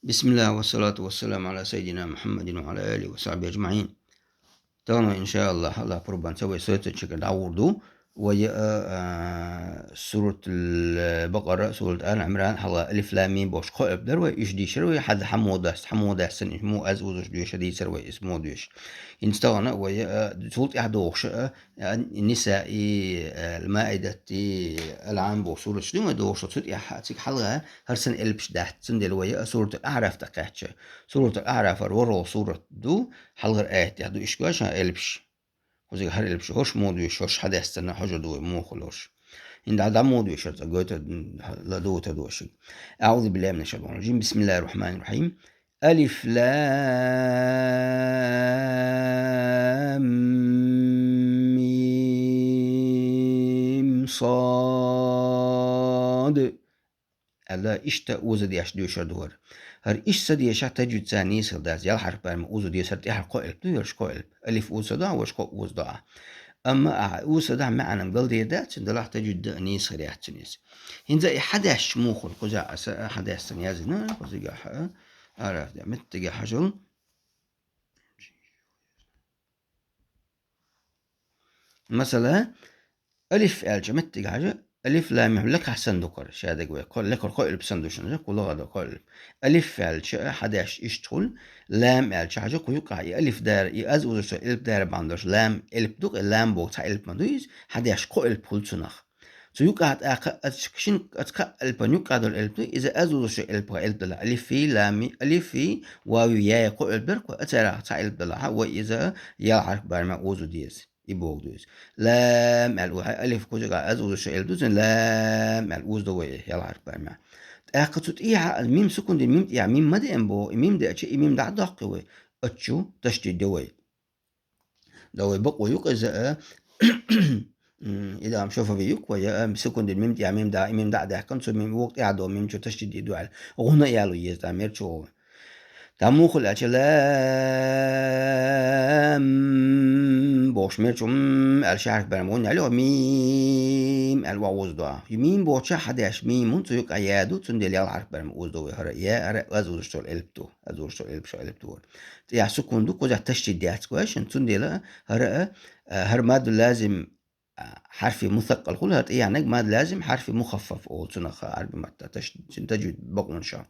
بسم الله والصلاة والسلام على سيدنا محمد وعلى آله وصحبه أجمعين. تانا إن شاء الله هلا قربان سوي سورة شكل عوردو ويا سورة البقرة سورة آل عمران حلا ألف لام ميم باش قائب دروي إيش دي شروي حد حمود أحسن مو أزوج ديش دي سروي اسمه ديش إنستغنا ويا سورة أحدوش النساء المائدة العام بو سورة شنو دوش سورة أحد حلقة هرسن ألبش دحت سندل ويا سورة الأعراف تقحش سورة الأعراف ورو سورة دو حلقة آيات يهدو إشكواش ألبش وزي هر ألبش هوش مودوش هوش حدا يستنى حاجة دو مو خلوش إن عدم مودوش قلت لا دو تدوش. أعوذ بالله من الشيطان الرجيم. بسم الله الرحمن الرحيم. ألف لام ميم صاد ألا إشتا أوزا دياش ديوشر دور هر إش سدي شا تجد ثاني سرداز يال حرف برم أوزا دي سرتي حرف قائل ديوش قائل ألف أوزا دا وش قا أوز دا أما أوزا دا معنا مقل دي دات دلاح تجد نيس غريح تنيس هنزا حداش موخ القزاع حداش سنيازنا قزيقا حا عرف دا متقا حجل مثلا ألف ألجا متقا حاجة ألف لام لك حسن دكر شهادة قوي قال لك القائل بسندوشن كل هذا قائل ألف فعل شاء حداش يشتغل لام فعل حاجة كويقع ألف دار يأزوج ألف دار باندوش لام ألف دوك لام بوت ألف باندويز حداش قائل بقول سنخ سيوقع أتكشين أتك ألف نيوقع دول ألف إذا أزوج ألف ألف دلا ألف في لام ألف في واو يا قائل برك أترى ألف دلا وإذا يا حرف برما أوزو ديز يبوغ دوز لام الوحي ألف كوجا أزوج الشيء دوزن لام الوز دوي يلا عارف بقى ما أخذت إيه الميم سكون دي الميم يعني ميم مدى إنبو ميم ده أشي ميم ده دقوي أتشو تشتي دوي بقوا يوك إذا إذا عم شوفه بيوك ويا سكون دي الميم يعني ميم ده كنت ميم وقت يعدو ميم شو تشتي دي دوال غنا يالو يزامير شو تموخ الأشلام بوش ميرشم الشعر برمون علو ميم الواوز دوا يمين بوش حداش ميم تيوك عيادو تندل يال عارف برموز دوا هر يا هر أزور شتول إلبتو أزور شتول إلب شو إلبتو يا سكون دو كوزا تشتي ديات كواش تندل هر ماد لازم حرف مثقل كلها يعني ما لازم حرف مخفف أو تنخ عربي متى تجد بقون شا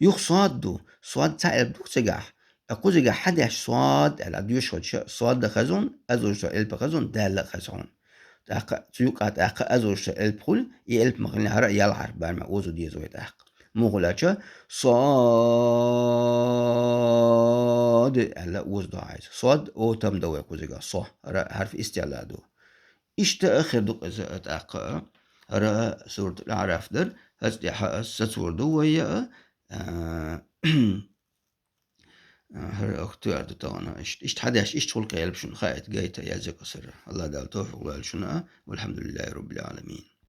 يخصاد صاد تعب دو تجح أقول جح حدش صاد الأديوش صاد دخزون أزوج الب خزون دال خزون تيوك أزوج البخل يلب مغني هرا يلعر برما أوزو ديزو يتحق مغلقة صاد ألا أوز دعايز صاد أو تم دوي كوزيجا صح حرف استعلاء دو إشتا دو إذا أتأقى را سورة الأعراف در ستور دو ويا هر اختيار دتانا إشت حداش إشت خلق يلبشون خايت جايتا يا زي قصر الله قال توفق والشنا والحمد لله رب العالمين.